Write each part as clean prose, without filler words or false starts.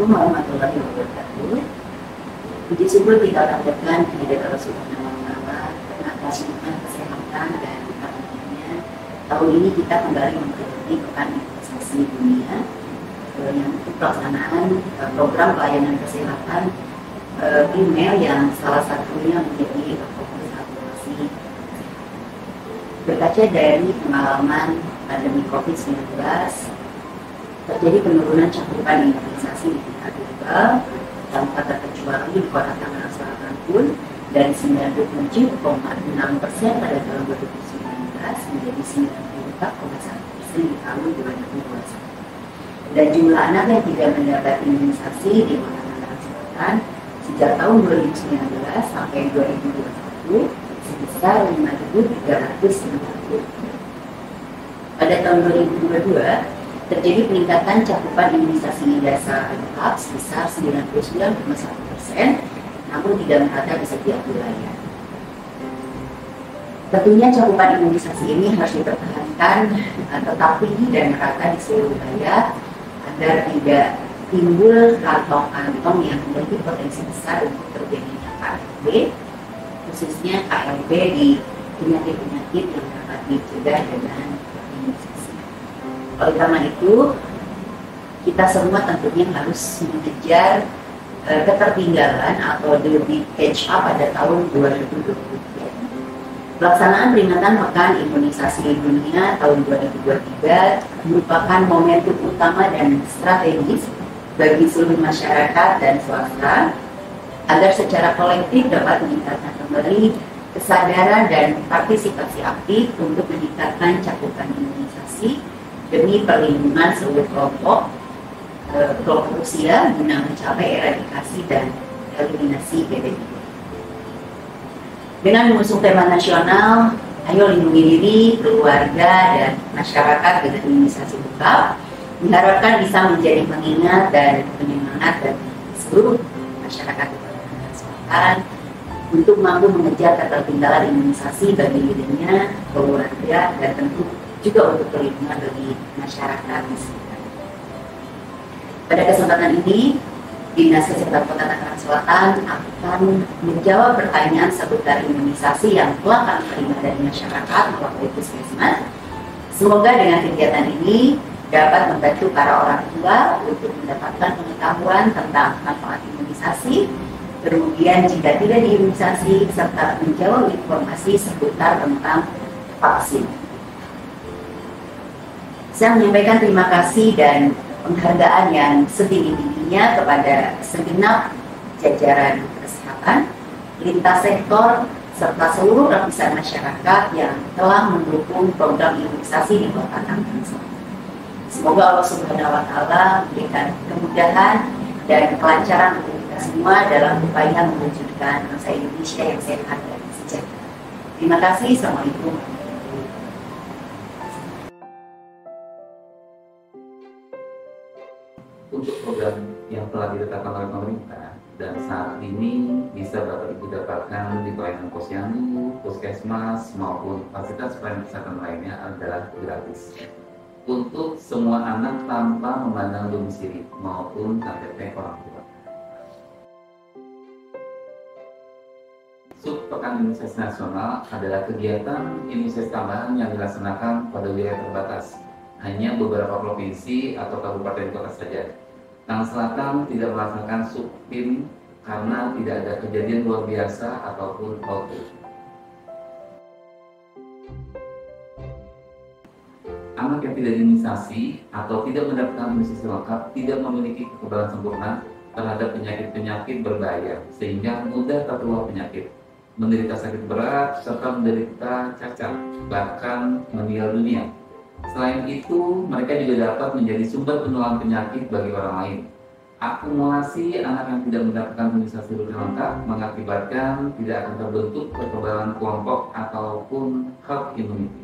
Assalamualaikum warahmatullahi wabarakatuh. Puji syukur kita panjatkan kehadirat Allah Subhanahu wa Ta'ala atas nikmat kesehatan dan karunia. Tahun ini kita kembali mengikuti Pekan Imunisasi Dunia yang untuk pelaksanaan program pelayanan kesehatan primer yang salah satunya menjadi fokus advokasi. Berkaca dari pengalaman pandemi COVID-19, terjadi penurunan cakupan imunisasi di tingkat global tanpa terkecuali di Kota Tangerang Selatan pun dari 97,6% pada tahun 2019 menjadi 94,1% di tahun 2021. Dan jumlah anak yang tidak mendapat imunisasi di Kota Tangerang Selatan sejak tahun 2019 sampai 2021 sebesar 5.390. Pada tahun 2022 terjadi peningkatan cakupan imunisasi dasar lengkap sebesar 99,1%, namun tidak merata di setiap wilayah. Tentunya cakupan imunisasi ini harus dipertahankan tetap tinggi dan merata di seluruh wilayah agar tidak timbul kantong-kantong yang memiliki potensi besar untuk terjadinya KLB, khususnya KLB di penyakit-penyakit yang dapat dicegah dengan imunisasi. Oleh karena itu, kita semua tentunya harus mengejar ketertinggalan atau lebih catch up pada tahun 2023. Pelaksanaan peringatan Pekan Imunisasi Dunia tahun 2023 merupakan momentum utama dan strategis bagi seluruh masyarakat dan swasta agar secara kolektif dapat meningkatkan kembali kesadaran dan partisipasi aktif untuk meningkatkan cakupan imunisasi demi perlindungan seluruh kelompok usia guna mencapai eradikasi dan eliminasi PPP. Dengan mengusung tema nasional, ayo lindungi diri, keluarga, dan masyarakat dengan imunisasi lengkap, diharapkan bisa menjadi pengingat dan penyemangat bagi seluruh masyarakat di Kota Tangerang Selatan untuk mampu mengejar ketertinggalan imunisasi bagi dirinya, keluarga, dan tentu juga untuk perlindungan bagi masyarakat di sekitar. Pada kesempatan ini, Dinas Kesehatan Kota Tangerang Selatan akan menjawab pertanyaan seputar imunisasi yang telah kami terima dari masyarakat melalui Puskesmas. Semoga dengan kegiatan ini dapat membantu para orang tua untuk mendapatkan pengetahuan tentang manfaat imunisasi, kemudian jika tidak diimunisasi, serta menjawab informasi seputar tentang vaksin. Saya menyampaikan terima kasih dan penghargaan yang setinggi-tingginya kepada segenap jajaran kesehatan, lintas sektor, serta seluruh lapisan masyarakat yang telah mendukung program imunisasi di Kota Tangerang Selatan. Semoga Allah Subhanahu wa Ta'ala memberikan kemudahan dan kelancaran untuk kita semua dalam upaya mewujudkan bangsa Indonesia yang sehat dan sejahtera. Terima kasih. Assalamualaikum. Untuk program yang telah ditetapkan oleh pemerintah dan saat ini bisa Bapak Ibu dapatkan di pelayanan posyandu, puskesmas maupun fasilitas pelayanan kesehatan lainnya adalah gratis untuk semua anak tanpa memandang domisili maupun KTP orang tua. Pekan Imunisasi Nasional adalah kegiatan imunisasi tambahan yang dilaksanakan pada wilayah terbatas, hanya beberapa provinsi atau kabupaten kota saja. Tangerang Selatan tidak melaksanakan subpim karena tidak ada kejadian luar biasa ataupun outbreak. Anak yang tidak diimunisasi atau tidak mendapatkan imunisasi lengkap tidak memiliki kekebalan sempurna terhadap penyakit-penyakit berbahaya sehingga mudah tertular penyakit, menderita sakit berat, serta menderita cacat, bahkan meninggal dunia. Selain itu, mereka juga dapat menjadi sumber penularan penyakit bagi orang lain. Akumulasi anak yang tidak mendapatkan imunisasi rutin lengkap mengakibatkan tidak akan terbentuk kekebalan kelompok ataupun herd immunity.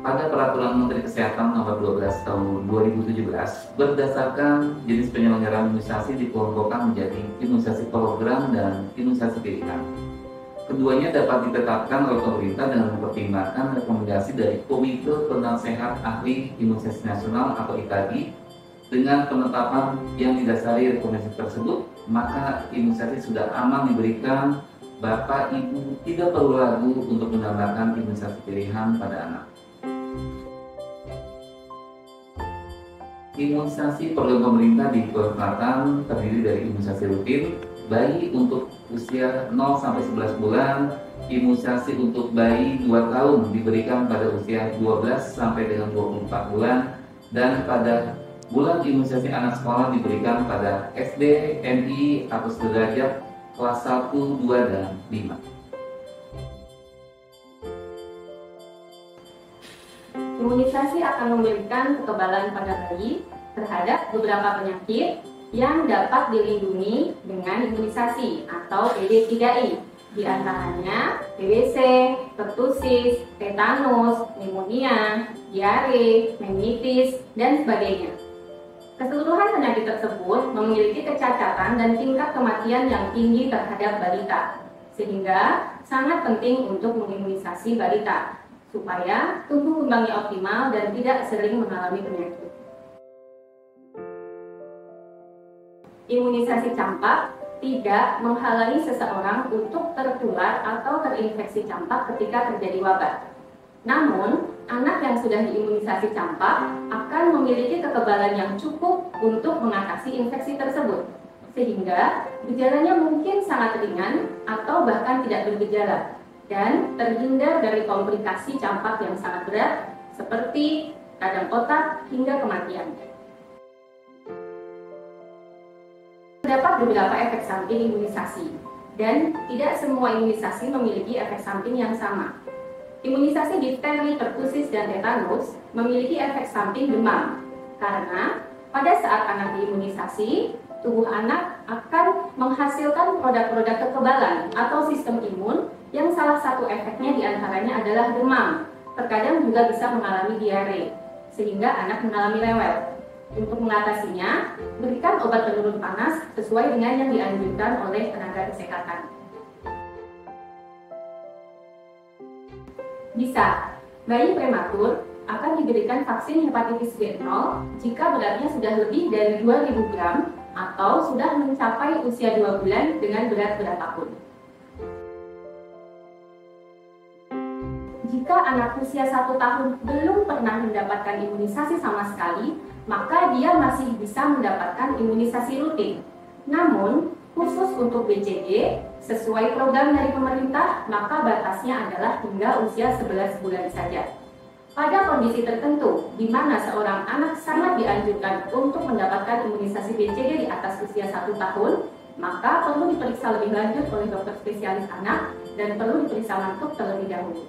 Pada Peraturan Menteri Kesehatan Nomor 12 Tahun 2017, berdasarkan jenis penyelenggaraan imunisasi dikelompokkan menjadi imunisasi program dan imunisasi pilihan. Keduanya dapat ditetapkan oleh pemerintah dengan mempertimbangkan rekomendasi dari Komite Penasehat Ahli Imunisasi Nasional atau ITAGI. Dengan penetapan yang didasari rekomendasi tersebut, maka imunisasi sudah aman diberikan. Bapak Ibu tidak perlu ragu untuk mendapatkan imunisasi pilihan pada anak. Imunisasi program pemerintah di Sulawesi Selatan terdiri dari imunisasi rutin bayi untuk usia 0 sampai 11 bulan, imunisasi untuk bayi 2 tahun diberikan pada usia 12 sampai dengan 24 bulan, dan pada bulan imunisasi anak sekolah diberikan pada SD, MI atau sederajat kelas 1, 2, dan 5. Imunisasi akan memberikan kekebalan pada bayi terhadap beberapa penyakit yang dapat dilindungi dengan imunisasi atau PD3I, di antaranya TBC, pertusis, tetanus, pneumonia, diare, meningitis, dan sebagainya. Keseluruhan penyakit tersebut memiliki kecacatan dan tingkat kematian yang tinggi terhadap balita, sehingga sangat penting untuk mengimunisasi balita supaya tumbuh kembangnya optimal dan tidak sering mengalami penyakit. Imunisasi campak tidak menghalangi seseorang untuk tertular atau terinfeksi campak ketika terjadi wabah. Namun, anak yang sudah diimunisasi campak akan memiliki kekebalan yang cukup untuk mengatasi infeksi tersebut, sehingga gejalanya mungkin sangat ringan atau bahkan tidak bergejala, dan terhindar dari komplikasi campak yang sangat berat seperti radang otak hingga kematian. Terdapat beberapa efek samping imunisasi, dan tidak semua imunisasi memiliki efek samping yang sama. Imunisasi difteri, pertusis, dan tetanus memiliki efek samping demam, karena pada saat anak diimunisasi, tubuh anak akan menghasilkan produk-produk kekebalan atau sistem imun yang salah satu efeknya diantaranya adalah demam. Terkadang juga bisa mengalami diare, sehingga anak mengalami rewel. Untuk mengatasinya, berikan obat penurun panas sesuai dengan yang dianjurkan oleh tenaga kesehatan. Bisa, bayi prematur akan diberikan vaksin hepatitis B0 jika beratnya sudah lebih dari 2000 gram atau sudah mencapai usia 2 bulan dengan berat berapapun. Jika anak usia 1 tahun belum pernah mendapatkan imunisasi sama sekali, maka dia masih bisa mendapatkan imunisasi rutin. Namun, khusus untuk BCG, sesuai program dari pemerintah, maka batasnya adalah hingga usia 11 bulan saja. Pada kondisi tertentu, di mana seorang anak sangat dianjurkan untuk mendapatkan imunisasi BCG di atas usia 1 tahun, maka perlu diperiksa lebih lanjut oleh dokter spesialis anak dan perlu diperiksa mantuk terlebih dahulu.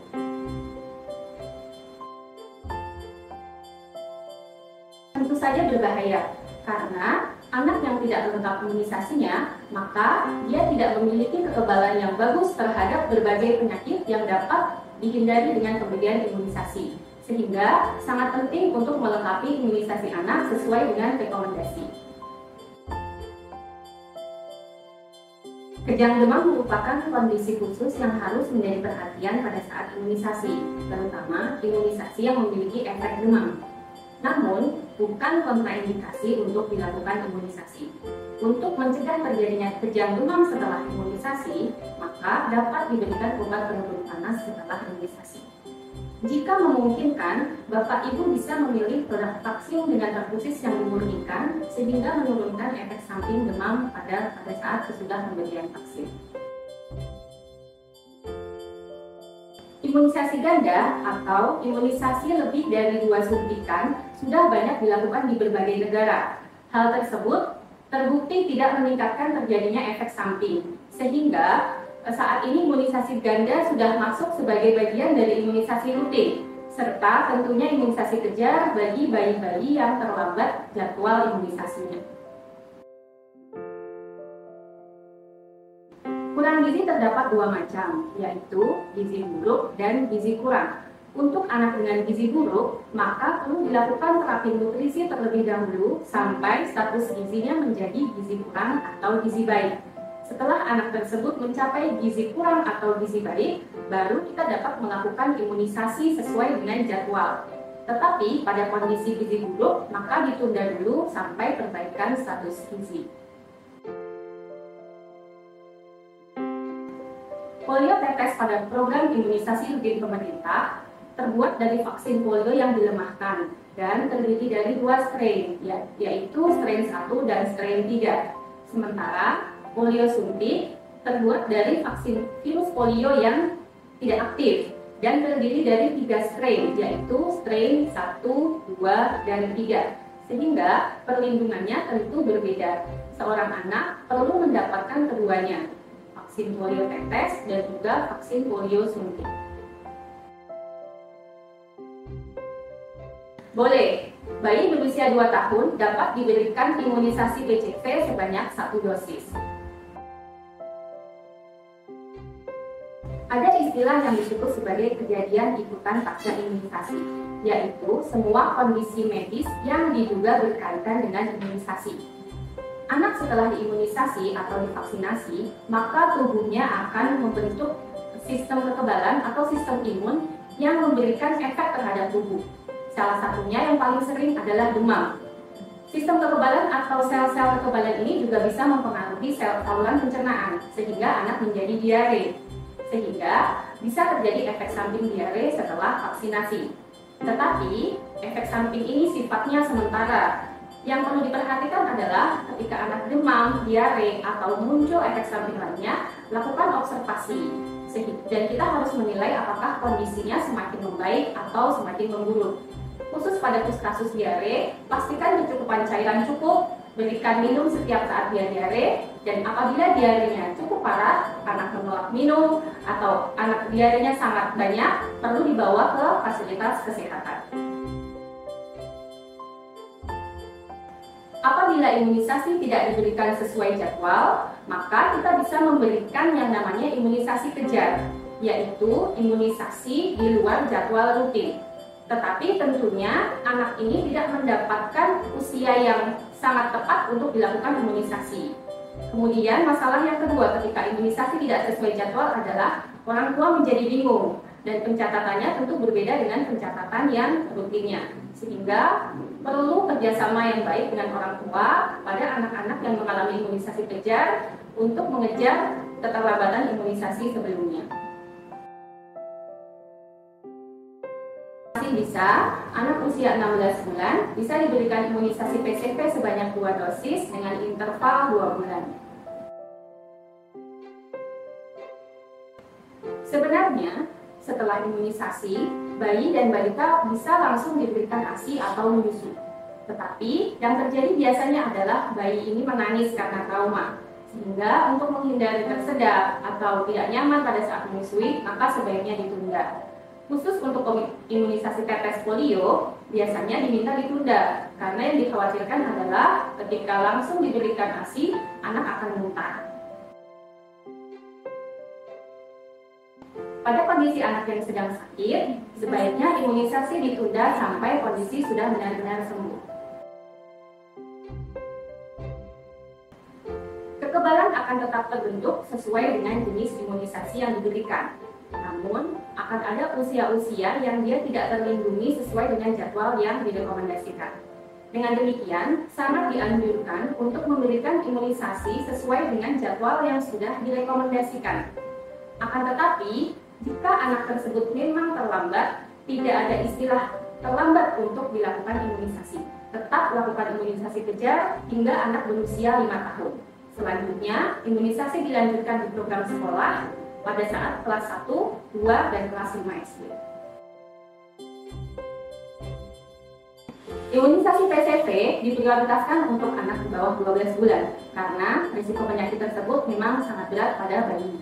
Tentu saja berbahaya, karena anak yang tidak lengkap imunisasinya, maka dia tidak memiliki kekebalan yang bagus terhadap berbagai penyakit yang dapat dihindari dengan pemberian imunisasi. Sehingga sangat penting untuk melengkapi imunisasi anak sesuai dengan rekomendasi. Kejang demam merupakan kondisi khusus yang harus menjadi perhatian pada saat imunisasi, terutama imunisasi yang memiliki efek demam. Namun, bukan kontraindikasi untuk dilakukan imunisasi. Untuk mencegah terjadinya kejang demam setelah imunisasi, maka dapat diberikan obat penurun panas setelah imunisasi. Jika memungkinkan, Bapak Ibu bisa memilih produk vaksin dengan pertusis yang dimurnikan sehingga menurunkan efek samping demam pada saat sesudah pemberian vaksin. Imunisasi ganda atau imunisasi lebih dari 2 suntikan sudah banyak dilakukan di berbagai negara. Hal tersebut terbukti tidak meningkatkan terjadinya efek samping, sehingga saat ini imunisasi ganda sudah masuk sebagai bagian dari imunisasi rutin, serta tentunya imunisasi kejar bagi bayi-bayi yang terlambat jadwal imunisasinya. Kurang gizi terdapat 2 macam, yaitu gizi buruk dan gizi kurang. Untuk anak dengan gizi buruk, maka perlu dilakukan terapi nutrisi terlebih dahulu sampai status gizinya menjadi gizi kurang atau gizi baik. Setelah anak tersebut mencapai gizi kurang atau gizi baik, baru kita dapat melakukan imunisasi sesuai dengan jadwal. Tetapi pada kondisi gizi buruk, maka ditunda dulu sampai perbaikan status gizi. Polio tetes pada program imunisasi rutin pemerintah terbuat dari vaksin polio yang dilemahkan dan terdiri dari 2 strain, yaitu strain 1 dan strain 3. Sementara polio suntik terbuat dari vaksin virus polio yang tidak aktif dan terdiri dari 3 strain, yaitu strain 1, 2, dan 3. Sehingga perlindungannya tentu berbeda. Seorang anak perlu mendapatkan keduanya, vaksin polio tetes dan juga vaksin polio suntik. Boleh, bayi berusia 2 tahun dapat diberikan imunisasi PCV sebanyak 1 dosis. Ada istilah yang disebut sebagai kejadian ikutan pasca imunisasi, yaitu semua kondisi medis yang diduga berkaitan dengan imunisasi. Anak setelah diimunisasi atau divaksinasi, maka tubuhnya akan membentuk sistem kekebalan atau sistem imun yang memberikan efek terhadap tubuh. Salah satunya yang paling sering adalah demam. Sistem kekebalan atau sel-sel kekebalan ini juga bisa mempengaruhi saluran pencernaan, sehingga anak menjadi diare. Sehingga bisa terjadi efek samping diare setelah vaksinasi. Tetapi, efek samping ini sifatnya sementara. Yang perlu diperhatikan adalah ketika anak demam, diare, atau muncul efek samping lainnya, lakukan observasi. Dan kita harus menilai apakah kondisinya semakin membaik atau semakin memburuk. Khusus pada kasus diare, pastikan kecukupan cairan cukup, berikan minum setiap saat dia diare, dan apabila diarenya cukup parah, anak menolak minum, atau anak diarenya sangat banyak, perlu dibawa ke fasilitas kesehatan. Apabila imunisasi tidak diberikan sesuai jadwal, maka kita bisa memberikan yang namanya imunisasi kejar, yaitu imunisasi di luar jadwal rutin. Tetapi tentunya anak ini tidak mendapatkan usia yang sangat tepat untuk dilakukan imunisasi. Kemudian masalah yang kedua ketika imunisasi tidak sesuai jadwal adalah orang tua menjadi bingung dan pencatatannya tentu berbeda dengan pencatatan yang rutinnya. Sehingga perlu kerjasama yang baik dengan orang tua pada anak-anak yang mengalami imunisasi kejar untuk mengejar keterlambatan imunisasi sebelumnya. Bisa, anak usia 16 bulan bisa diberikan imunisasi PCV sebanyak 2 dosis dengan interval 2 bulan. Sebenarnya, setelah imunisasi, bayi dan balita bisa langsung diberikan ASI atau menyusu. Tetapi, yang terjadi biasanya adalah bayi ini menangis karena trauma. Sehingga untuk menghindari tersedak atau tidak nyaman pada saat menyusui, maka sebaiknya ditunda. Khusus untuk imunisasi tetes polio, biasanya diminta ditunda, karena yang dikhawatirkan adalah ketika langsung diberikan ASI, anak akan muntah. Pada kondisi anak yang sedang sakit, sebaiknya imunisasi ditunda sampai kondisi sudah benar-benar sembuh. Kekebalan akan tetap terbentuk sesuai dengan jenis imunisasi yang diberikan. Namun, akan ada usia-usia yang dia tidak terlindungi sesuai dengan jadwal yang direkomendasikan. Dengan demikian, sangat dianjurkan untuk memberikan imunisasi sesuai dengan jadwal yang sudah direkomendasikan. Akan tetapi, jika anak tersebut memang terlambat, tidak ada istilah terlambat untuk dilakukan imunisasi. Tetap lakukan imunisasi kejar hingga anak berusia 5 tahun. Selanjutnya, imunisasi dilanjutkan di program sekolah pada saat kelas 1, 2, dan kelas 5 SD. Imunisasi PCV diprioritaskan untuk anak di bawah 12 bulan karena risiko penyakit tersebut memang sangat berat pada bayi.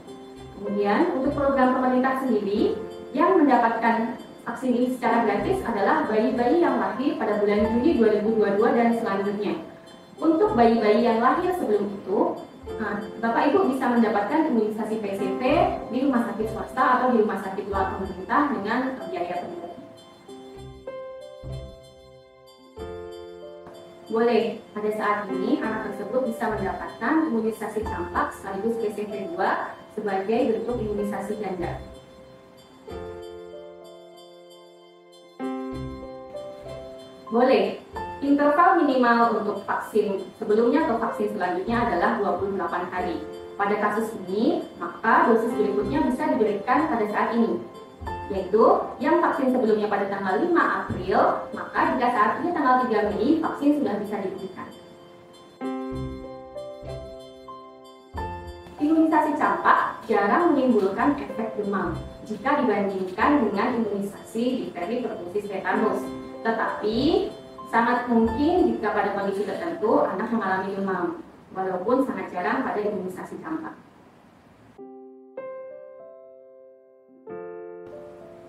Kemudian untuk program pemerintah sendiri yang mendapatkan vaksin ini secara gratis adalah bayi-bayi yang lahir pada bulan Juni 2022 dan selanjutnya. Untuk bayi-bayi yang lahir sebelum itu, Bapak Ibu bisa mendapatkan imunisasi PCV di rumah sakit swasta atau di rumah sakit luar pemerintah dengan biaya pribadi. Boleh, pada saat ini anak tersebut bisa mendapatkan imunisasi campak sekaligus PCV2 sebagai bentuk imunisasi ganda. Boleh, interval minimal untuk vaksin sebelumnya ke vaksin selanjutnya adalah 28 hari. Pada kasus ini, maka dosis berikutnya bisa diberikan pada saat ini, yaitu yang vaksin sebelumnya pada tanggal 5 April, maka jika saat ini tanggal 3 Mei, vaksin sudah bisa diberikan. Imunisasi campak jarang menimbulkan efek demam jika dibandingkan dengan imunisasi difteri, pertusis, tetanus. Tetapi sangat mungkin jika pada kondisi tertentu anak mengalami demam, walaupun sangat jarang pada imunisasi campak.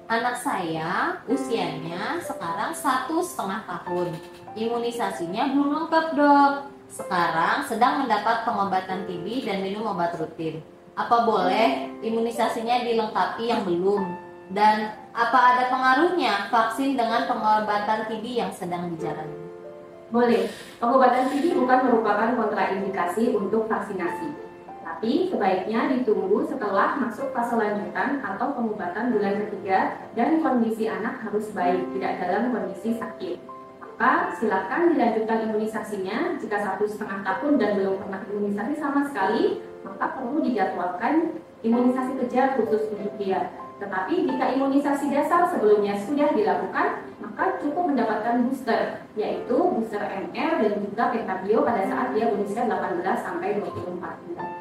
Anak saya usianya sekarang 1,5 tahun. Imunisasinya belum lengkap, Dok. Sekarang sedang mendapat pengobatan TB dan minum obat rutin. Apa boleh imunisasinya dilengkapi yang belum? Dan apa ada pengaruhnya vaksin dengan pengobatan TB yang sedang dijalani? Boleh, pengobatan TB bukan merupakan kontraindikasi untuk vaksinasi. Tapi sebaiknya ditunggu setelah masuk fase lanjutan atau pengobatan bulan ketiga dan kondisi anak harus baik, tidak dalam kondisi sakit. Maka silakan dilanjutkan imunisasinya. Jika 1,5 tahun dan belum pernah imunisasi sama sekali, maka perlu dijadwalkan imunisasi kejar khusus untuk dia. Tetapi jika imunisasi dasar sebelumnya sudah dilakukan, maka cukup mendapatkan booster, yaitu booster MR dan juga pentabio pada saat dia berusia 18 sampai 24 bulan.